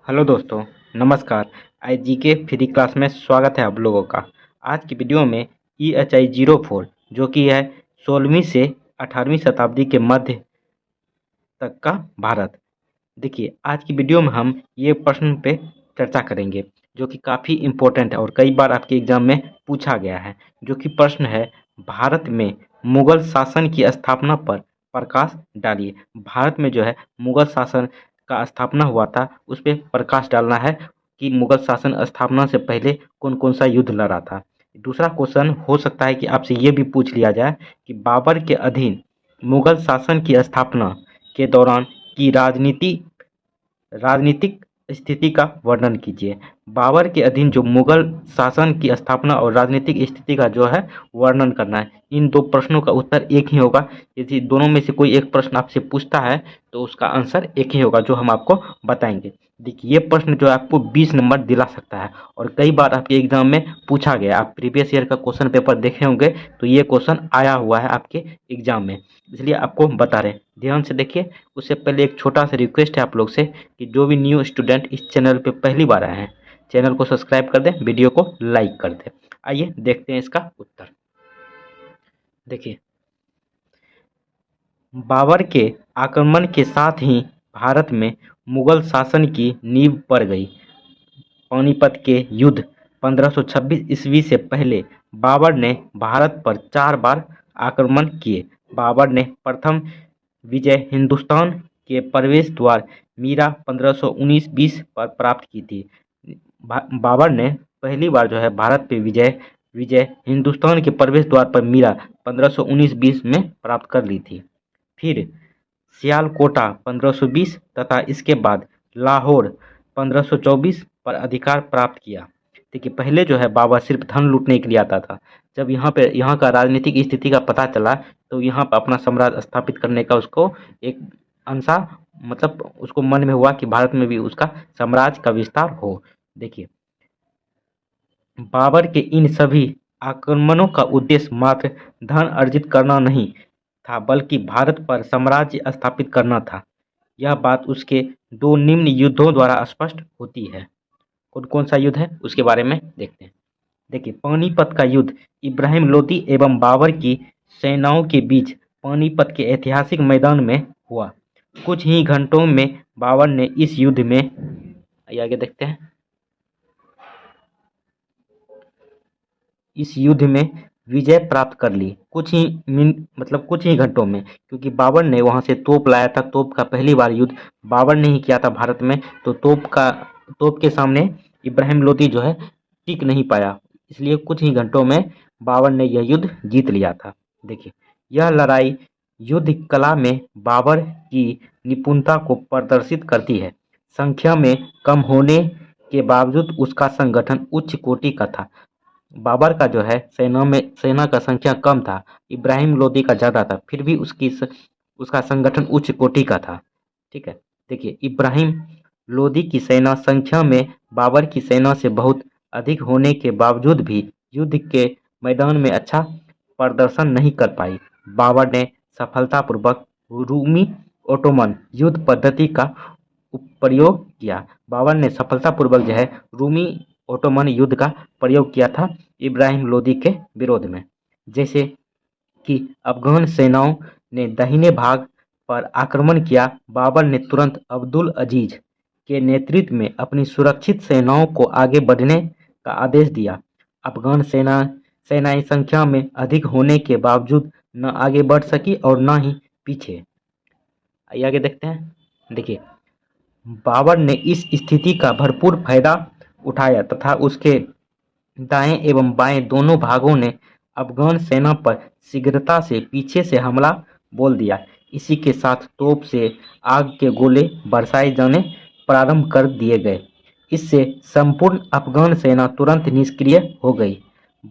Hello दोस्तों, नमस्कार। IGK free class में स्वागत है आप लोगों का। आज की वीडियो में EHI-04 जो कि है 16वीं से 18वीं शताब्दी के मध्य तक का भारत। देखिए, आज की वीडियो में हम ये प्रश्न पे चर्चा करेंगे जो कि काफ़ी इम्पोर्टेंट है और कई बार आपके एग्जाम में पूछा गया है। जो कि प्रश्न है, भारत में मुगल शासन की स्थापना पर प्रकाश डालिए। भारत में जो है मुगल शासन का स्थापना हुआ था, उस पर प्रकाश डालना है कि मुगल शासन स्थापना से पहले कौन कौन सा युद्ध लड़ा था। दूसरा क्वेश्चन हो सकता है कि आपसे ये भी पूछ लिया जाए कि बाबर के अधीन मुगल शासन की स्थापना के दौरान की राजनीतिक स्थिति का वर्णन कीजिए। बाबर के अधीन जो मुगल शासन की स्थापना और राजनीतिक स्थिति का जो है वर्णन करना है। इन दो प्रश्नों का उत्तर एक ही होगा। यदि दोनों में से कोई एक प्रश्न आपसे पूछता है तो उसका आंसर एक ही होगा, जो हम आपको बताएंगे। देखिए, ये प्रश्न जो है आपको 20 नंबर दिला सकता है और कई बार आपके एग्जाम में पूछा गया। आप प्रीवियस ईयर का क्वेश्चन पेपर देखे होंगे तो ये क्वेश्चन आया हुआ है आपके एग्जाम में, इसलिए आपको बता रहे हैं। ध्यान से देखिए। उससे पहले एक छोटा सा रिक्वेस्ट है आप लोग से कि जो भी न्यू स्टूडेंट इस चैनल पे पहली बार आए हैं, चैनल को सब्सक्राइब कर दें, वीडियो को लाइक कर दें। आइए देखते हैं इसका उत्तर। देखिए, बाबर के आक्रमण के साथ ही भारत में मुगल शासन की नींव पड़ गई। पानीपत के युद्ध 1526 ईस्वी से पहले बाबर ने भारत पर 4 बार आक्रमण किए। बाबर ने प्रथम विजय हिंदुस्तान के प्रवेश द्वार मीरा 1519-20 पर प्राप्त की थी। बाबर ने पहली बार जो है भारत पे विजय विजय हिंदुस्तान के प्रवेश द्वार पर मीरा 1519-20 में प्राप्त कर ली थी। फिर सियालकोटा 1520 तथा इसके बाद लाहौर 1524 पर अधिकार प्राप्त किया। देखिए, पहले जो है बाबर सिर्फ धन लूटने के लिए आता था। जब यहाँ का राजनीतिक स्थिति का पता चला तो यहाँ पर अपना साम्राज्य स्थापित करने का उसको एक अंशा मतलब उसको मन में हुआ कि भारत में भी उसका साम्राज्य का विस्तार हो। देखिए, बाबर के इन सभी आक्रमणों का उद्देश्य मात्र धन अर्जित करना नहीं था, बल्कि भारत पर साम्राज्य स्थापित करना था। यह बात उसके 2 निम्न युद्धों द्वारा स्पष्ट होती है। कौन कौन सा युद्ध है उसके बारे में देखते हैं। देखिए, पानीपत का युद्ध इब्राहिम लोदी एवं बाबर की सेनाओं के बीच पानीपत के ऐतिहासिक मैदान में हुआ। कुछ ही घंटों में बाबर ने इस युद्ध में आगे देखते हैं। इस युद्ध में विजय प्राप्त कर ली कुछ ही घंटों में, क्योंकि बाबर ने वहां से तोप लाया था। तोप का पहली बार युद्ध बाबर ने ही किया था भारत में, तो तोप के सामने इब्राहिम लोदी जो है टिक नहीं पाया, इसलिए कुछ ही घंटों में बाबर ने यह युद्ध जीत लिया था। देखिए, यह लड़ाई युद्ध कला में बाबर की निपुणता को प्रदर्शित करती है। संख्या में कम होने के बावजूद उसका संगठन उच्च कोटि का था। बाबर का जो है सेना का संख्या कम था, इब्राहिम लोदी का ज़्यादा था, फिर भी उसका संगठन उच्च कोटि का था। ठीक है। देखिए, इब्राहिम लोदी की सेना संख्या में बाबर की सेना से बहुत अधिक होने के बावजूद भी युद्ध के मैदान में अच्छा प्रदर्शन नहीं कर पाई। बाबर ने सफलतापूर्वक रूमी ओटोमन युद्ध पद्धति का प्रयोग किया। बाबर ने सफलतापूर्वक जो है रूमी ओटोमन युद्ध का प्रयोग किया था इब्राहिम लोदी के विरोध में। जैसे कि अफगान सेनाओं ने दाहिने भाग पर आक्रमण किया, बाबर ने तुरंत अब्दुल अजीज के नेतृत्व में अपनी सुरक्षित सेनाओं को आगे बढ़ने का आदेश दिया। अफगान सेनाएं संख्या में अधिक होने के बावजूद न आगे बढ़ सकी और न ही पीछे। आगे देखते हैं। देखिए, बाबर ने इस स्थिति का भरपूर फायदा उठाया तथा उसके दाएं एवं बाएं दोनों भागों ने अफगान सेना पर शीघ्रता से पीछे से हमला बोल दिया। इसी के साथ तोप से आग के गोले बरसाए जाने प्रारंभ कर दिए गए। इससे संपूर्ण अफगान सेना तुरंत निष्क्रिय हो गई।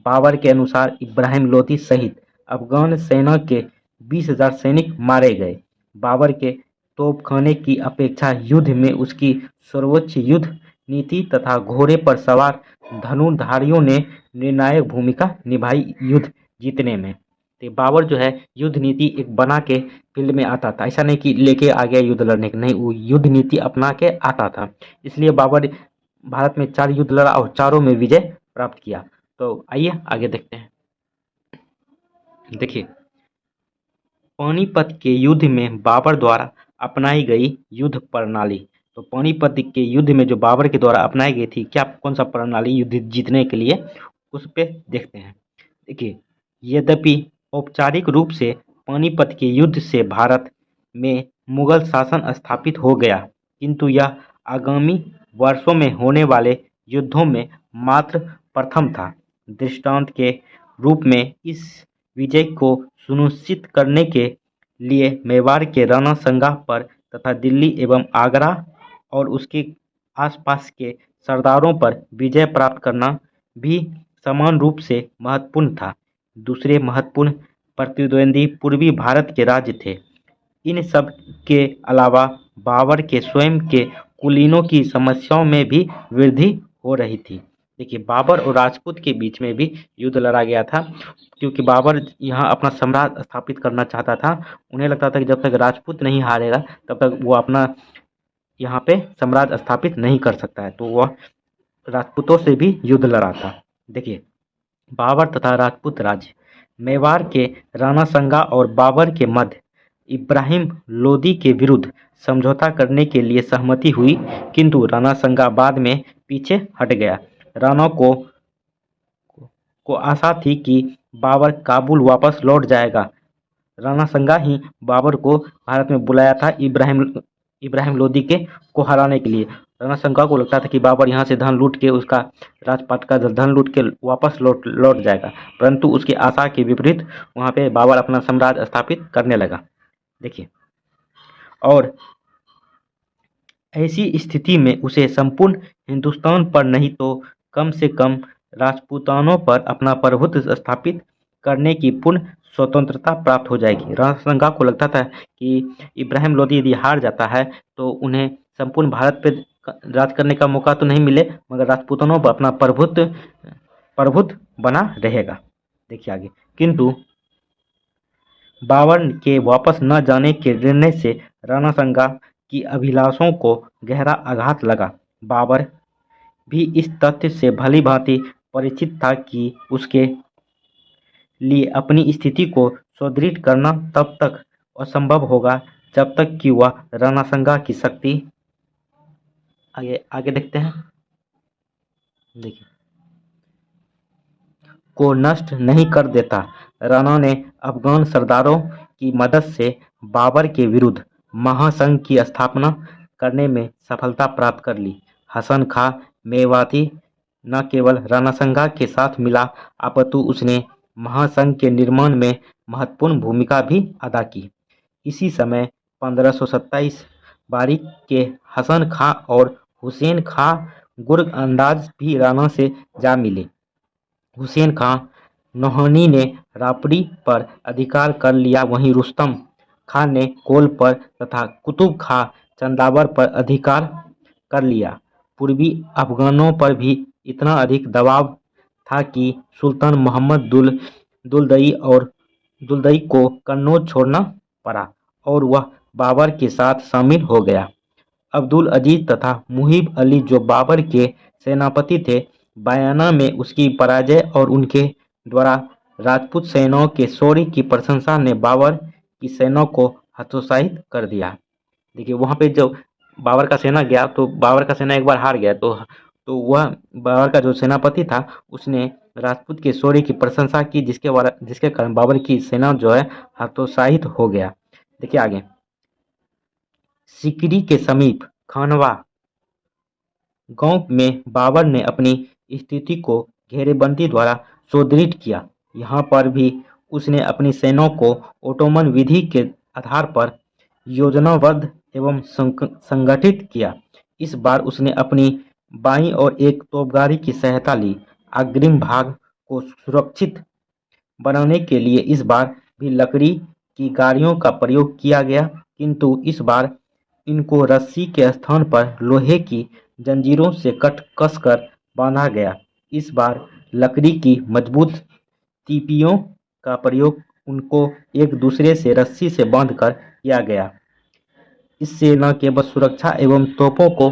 बाबर के अनुसार इब्राहिम लोदी सहित अफगान सेना के 20,000 सैनिक मारे गए। बाबर के तोपखाने की अपेक्षा युद्ध में उसकी सर्वोच्च युद्ध नीति तथा घोड़े पर सवार धनुर्धारियों ने निर्णायक भूमिका निभाई युद्ध जीतने में। तो बाबर जो है युद्ध नीति एक बना के फील्ड में आता था, ऐसा नहीं कि लेके आ गया युद्ध लड़ने के, नहीं, वो युद्ध नीति अपना के आता था। इसलिए बाबर भारत में 4 युद्ध लड़ा और चारों में विजय प्राप्त किया। तो आइए आगे देखते हैं। देखिए, पानीपत के युद्ध में बाबर द्वारा अपनाई गई युद्ध प्रणाली। तो पानीपत के युद्ध में जो बाबर के द्वारा अपनाई गई थी, क्या कौन सा प्रणाली युद्ध जीतने के लिए, उस पे देखते हैं। देखिए, यद्यपि औपचारिक रूप से पानीपत के युद्ध से भारत में मुगल शासन स्थापित हो गया, किंतु यह आगामी वर्षों में होने वाले युद्धों में मात्र प्रथम था। दृष्टांत के रूप में इस विजय को सुनिश्चित करने के लिए मेवाड़ के राणा संगा पर तथा दिल्ली एवं आगरा और उसके आसपास के सरदारों पर विजय प्राप्त करना भी समान रूप से महत्वपूर्ण था। दूसरे महत्वपूर्ण प्रतिद्वंदी पूर्वी भारत के राज्य थे। इन सब के अलावा बाबर के स्वयं के कुलीनों की समस्याओं में भी वृद्धि हो रही थी। देखिए, बाबर और राजपूत के बीच में भी युद्ध लड़ा गया था, क्योंकि बाबर यहाँ अपना साम्राज्य स्थापित करना चाहता था। उन्हें लगता था कि जब तक राजपूत नहीं हारेगा तब तक वो अपना यहाँ पे साम्राज्य स्थापित नहीं कर सकता है, तो वह राजपूतों से भी युद्ध लड़ा था। देखिए, बाबर तथा राजपूत राज्य। मेवाड़ के राणा संगा और बाबर के मध्य इब्राहिम लोदी के विरुद्ध समझौता करने के लिए सहमति हुई, किंतु राणा संगा बाद में पीछे हट गया। राणा को आशा थी कि बाबर काबुल वापस लौट जाएगा। राणा संगा ही बाबर को भारत में बुलाया था इब्राहिम लोदी को हराने के लिए। राणा संगा को लगता था कि बाबर यहाँ से धन लूट के, उसका राजपाट का धन लूट के वापस लौट जाएगा, परंतु उसकी आशा के विपरीत वहाँ पे बाबर अपना साम्राज्य स्थापित करने लगा। देखिए, और ऐसी स्थिति में उसे संपूर्ण हिंदुस्तान पर नहीं तो कम से कम राजपूतानों पर अपना प्रभुत्व स्थापित करने की पूर्ण स्वतंत्रता प्राप्त हो जाएगी। राणा संगा को लगता था कि इब्राहिम लोदी यदि हार जाता है तो उन्हें संपूर्ण भारत पे राज करने का मौका तो नहीं मिले, मगर राजपूतानों पर अपना प्रभुत्व बना रहेगा। देखिए आगे, किंतु बाबर के वापस न जाने के निर्णय से राणा संगा की अभिलाषाओं को गहरा आघात लगा। बाबर भी इस तथ्य से भली भांति परिचित था कि उसके लिए अपनी स्थिति को सुदृढ़ करना तब तक असंभव होगा जब तक कि वह राणा संगा की शक्ति, आगे देखते हैं। देखिए, को नष्ट नहीं कर देता। राणा ने अफगान सरदारों की मदद से बाबर के विरुद्ध महासंघ की स्थापना करने में सफलता प्राप्त कर ली। हसन खां मेवाती न केवल राणा संगा के साथ मिला, अपितु उसने महासंघ के निर्माण में महत्वपूर्ण भूमिका भी अदा की। इसी समय 1527 बारिक के हसन खां और हुसैन खां गुर्ग अंदाज भी राणा से जा मिले। हुसैन खां नौहानी ने रापड़ी पर अधिकार कर लिया, वहीं रुस्तम खां ने कोल पर तथा कुतुब खां चंदावर पर अधिकार कर लिया। पूर्वी अफगानों पर भी इतना अधिक दबाव था कि सुल्तान मोहम्मद दुलदई को कन्नौज छोड़ना पड़ा और वह बाबर के साथ शामिल हो गया। अब्दुल अजीज तथा मुहिब अली जो बाबर के सेनापति थे, बयाना में उसकी पराजय और उनके द्वारा राजपूत सेनाओं के शौर्य की प्रशंसा ने बाबर की सेना को हतोत्साहित कर दिया। देखिए, वहाँ पे जो बाबर का सेना गया तो बाबर का सेना एक बार हार गया, तो वह बाबर का जो सेनापति था उसने राजपूत के शौर्य की प्रशंसा की, जिसके कारण बाबर की सेना जो है हतोत्साहित हो गया। देखिए आगे, सिकरी के समीप खानवा गांव में बाबर ने अपनी स्थिति को घेरेबंदी द्वारा सुदृढ़ किया। यहाँ पर भी उसने अपनी सेनाओं को ओटोमन विधि के आधार पर योजनाबद्ध एवं संगठित किया। इस बार उसने अपनी बाईं और एक तोपगाड़ी की सहायता ली। अग्रिम भाग को सुरक्षित बनाने के लिए इस बार भी लकड़ी की गाड़ियों का प्रयोग किया गया, किंतु इस बार इनको रस्सी के स्थान पर लोहे की जंजीरों से कसकर बांधा गया। इस बार लकड़ी की मजबूत तीपियों का प्रयोग उनको एक दूसरे से रस्सी से बांधकर किया गया। इससे न केवल सुरक्षा एवं तोपों को,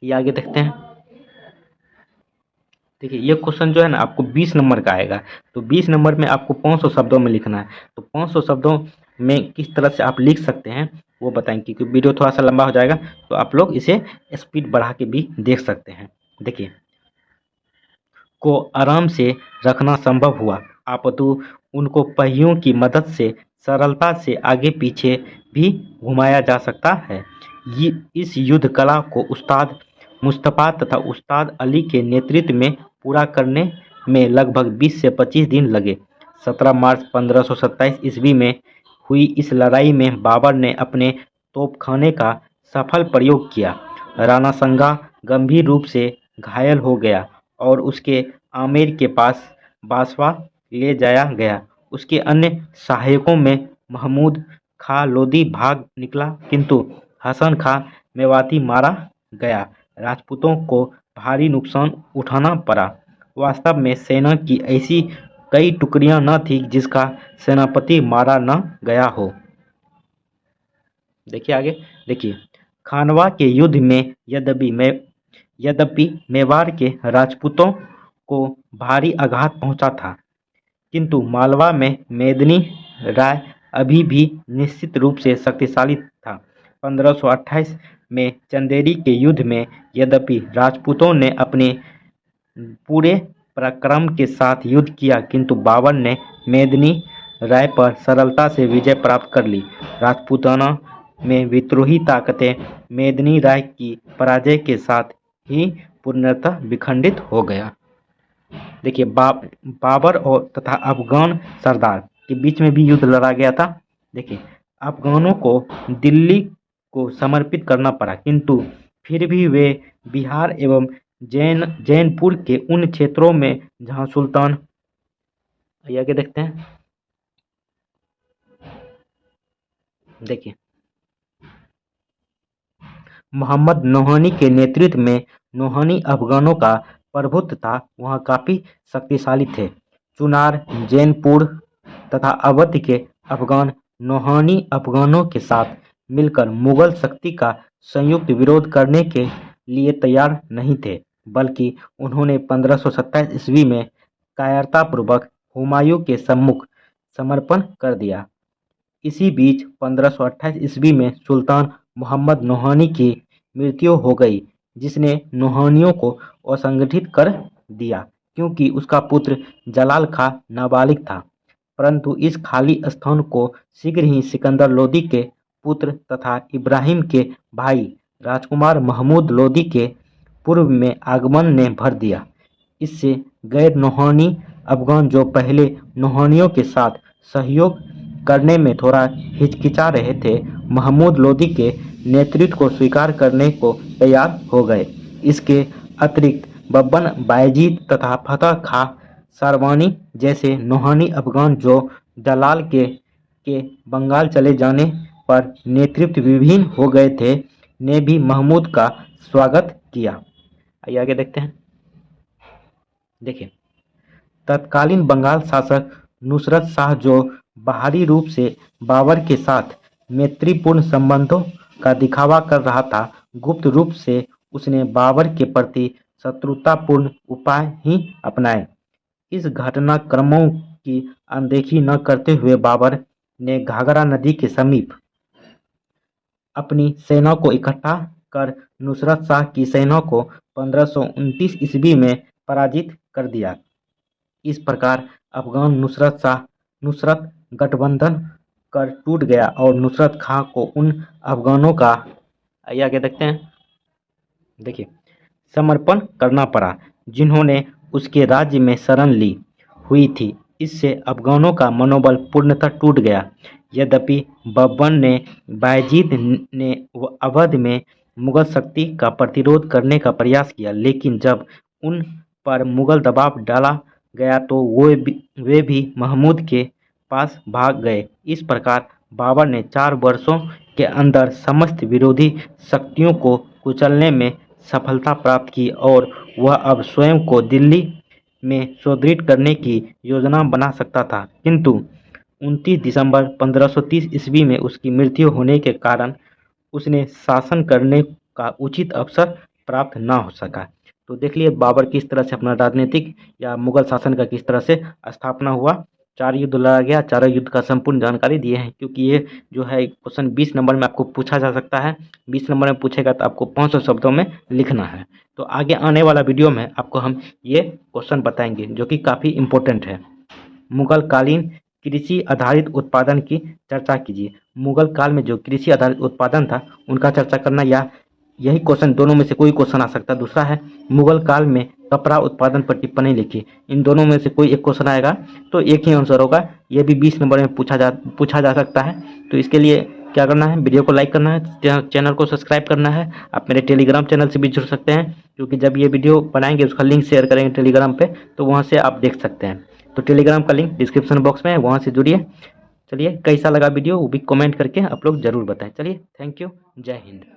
ये आगे देखते हैं। देखिए ये क्वेश्चन जो है ना आपको 20 नंबर का आएगा, तो 20 नंबर में आपको 500 शब्दों में लिखना है। तो 500 शब्दों में किस तरह से आप लिख सकते हैं वो बताएंगे, क्योंकि वीडियो थोड़ा सा लंबा हो जाएगा, तो आप लोग इसे स्पीड बढ़ा के भी देख सकते हैं। देखिए, को आराम से रखना संभव हुआ, अपितु उनको पहियों की मदद से सरलता से आगे पीछे भी घुमाया जा सकता है। इस युद्ध कला को उस्ताद मुस्तफ़ा तथा उस्ताद अली के नेतृत्व में पूरा करने में लगभग 20 से 25 दिन लगे। 17 मार्च 1527 ईस्वी में हुई इस लड़ाई में बाबर ने अपने तोपखाने का सफल प्रयोग किया। राणा संगा गंभीर रूप से घायल हो गया और उसके आमेर के पास बासवा ले जाया गया। उसके अन्य सहायकों में महमूद खां लोदी भाग निकला, किंतु हसन खां मेवाती मारा गया। राजपूतों को भारी नुकसान उठाना पड़ा। वास्तव में सेना की ऐसी कई टुकड़ियां न थी जिसका सेनापति मारा न गया हो। देखिए आगे, देखिए, खानवा के युद्ध में यद्यपि मेवाड़ के राजपूतों को भारी आघात पहुंचा था, किंतु मालवा में मेदिनी राय अभी भी निश्चित रूप से शक्तिशाली था। 1528 में चंदेरी के युद्ध में यद्यपि राजपूतों ने अपने पूरे पराक्रम के साथ युद्ध किया, किंतु बाबर ने मेदिनी राय पर सरलता से विजय प्राप्त कर ली। राजपूताना में विद्रोही ताकतें मेदिनी राय की पराजय के साथ ही पूर्णतः विखंडित हो गया। देखिए, बाबर और तथा अफगान सरदार के बीच में भी युद्ध लड़ा गया था। देखिए, अफगानों को दिल्ली को समर्पित करना पड़ा, किंतु फिर भी वे बिहार एवं जैनपुर के उन क्षेत्रों में जहां सुल्तान, आगे देखते हैं। देखिए, मोहम्मद नौहानी के नेतृत्व में नौहानी अफगानों का प्रभुत्व था, वहाँ काफ़ी शक्तिशाली थे। चुनार, जैनपुर तथा अवध के अफगान नौहानी अफगानों के साथ मिलकर मुगल शक्ति का संयुक्त विरोध करने के लिए तैयार नहीं थे, बल्कि उन्होंने 1527 ईस्वी में कायरतापूर्वक हुमायूं के सम्मुख समर्पण कर दिया। इसी बीच 1528 ईस्वी में सुल्तान मोहम्मद नौहानी की मृत्यु हो गई, जिसने नौहानियों को असंगठित कर दिया, क्योंकि उसका पुत्र जलाल खां नाबालिग था। परंतु इस खाली स्थान को शीघ्र ही सिकंदर लोदी के पुत्र तथा इब्राहिम के भाई राजकुमार महमूद लोदी के पूर्व में आगमन ने भर दिया। इससे गैर नौहानी अफगान, जो पहले नौहानियों के साथ सहयोग करने में थोड़ा हिचकिचा रहे थे, महमूद लोदी के नेतृत्व को स्वीकार करने को तैयार हो गए। इसके अतिरिक्त बब्बन बायजीद तथा फतह खां सारवानी जैसे नौहानी अफगान, जो जलाल के बंगाल चले जाने पर नेतृत्व विहीन हो गए थे, ने भी महमूद का स्वागत किया। आइए आगे देखते हैं। देखिए, तत्कालीन बंगाल शासक नुसरत शाह, जो बाहरी रूप से बाबर के साथ मैत्रीपूर्ण संबंधों का दिखावा कर रहा था, गुप्त रूप से उसने बाबर के प्रति शत्रुतापूर्ण उपाय ही अपनाए। इस घटनाक्रमों की अनदेखी न करते हुए बाबर ने घाघरा नदी के समीप अपनी सेना को इकट्ठा कर नुसरत शाह की सेना को 1529 ईस्वी में पराजित कर दिया। इस प्रकार अफगान नुसरत गठबंधन कर टूट गया और नुसरत खां को उन अफगानों का, आगे देखते हैं, देखिए, समर्पण करना पड़ा जिन्होंने उसके राज्य में शरण ली हुई थी। इससे अफगानों का मनोबल पूर्णतः टूट गया। यद्यपि बब्बन ने बायजीद ने अवध में मुगल शक्ति का प्रतिरोध करने का प्रयास किया, लेकिन जब उन पर मुगल दबाव डाला गया तो वे भी महमूद के पास भाग गए। इस प्रकार बाबर ने 4 वर्षों के अंदर समस्त विरोधी शक्तियों को कुचलने में सफलता प्राप्त की और वह अब स्वयं को दिल्ली में सुदृढ़ करने की योजना बना सकता था। किंतु 29 दिसंबर 1530 ईस्वी में उसकी मृत्यु होने के कारण उसने शासन करने का उचित अवसर प्राप्त ना हो सका। तो देख लिए बाबर किस तरह से अपना राजनीतिक या मुगल शासन का किस तरह से स्थापना हुआ। 4 युद्ध लड़ा गया, चारों युद्ध का संपूर्ण जानकारी दिए हैं, क्योंकि ये जो है क्वेश्चन 20 नंबर में आपको पूछा जा सकता है। 20 नंबर में पूछेगा तो आपको 500 शब्दों में लिखना है। तो आगे आने वाला वीडियो में आपको हम ये क्वेश्चन बताएंगे जो कि काफ़ी इम्पोर्टेंट है। मुगल कालीन कृषि आधारित उत्पादन की चर्चा कीजिए। मुगल काल में जो कृषि आधारित उत्पादन था उनका चर्चा करना, या यही क्वेश्चन दोनों में से कोई क्वेश्चन आ सकता है। दूसरा है मुगल काल में कपड़ा उत्पादन पर टिप्पणी लिखी। इन दोनों में से कोई एक क्वेश्चन आएगा तो एक ही आंसर होगा। ये भी 20 नंबर में पूछा जा सकता है। तो इसके लिए क्या करना है, वीडियो को लाइक करना है, चैनल को सब्सक्राइब करना है। आप मेरे टेलीग्राम चैनल से भी जुड़ सकते हैं, क्योंकि जब ये वीडियो बनाएंगे उसका लिंक शेयर करेंगे टेलीग्राम पे, तो वहाँ से आप देख सकते हैं। तो टेलीग्राम का लिंक डिस्क्रिप्शन बॉक्स में है, वहाँ से जुड़िए। चलिए, कैसा लगा वीडियो वो भी कमेंट करके आप लोग ज़रूर बताएं। चलिए, थैंक यू, जय हिंद।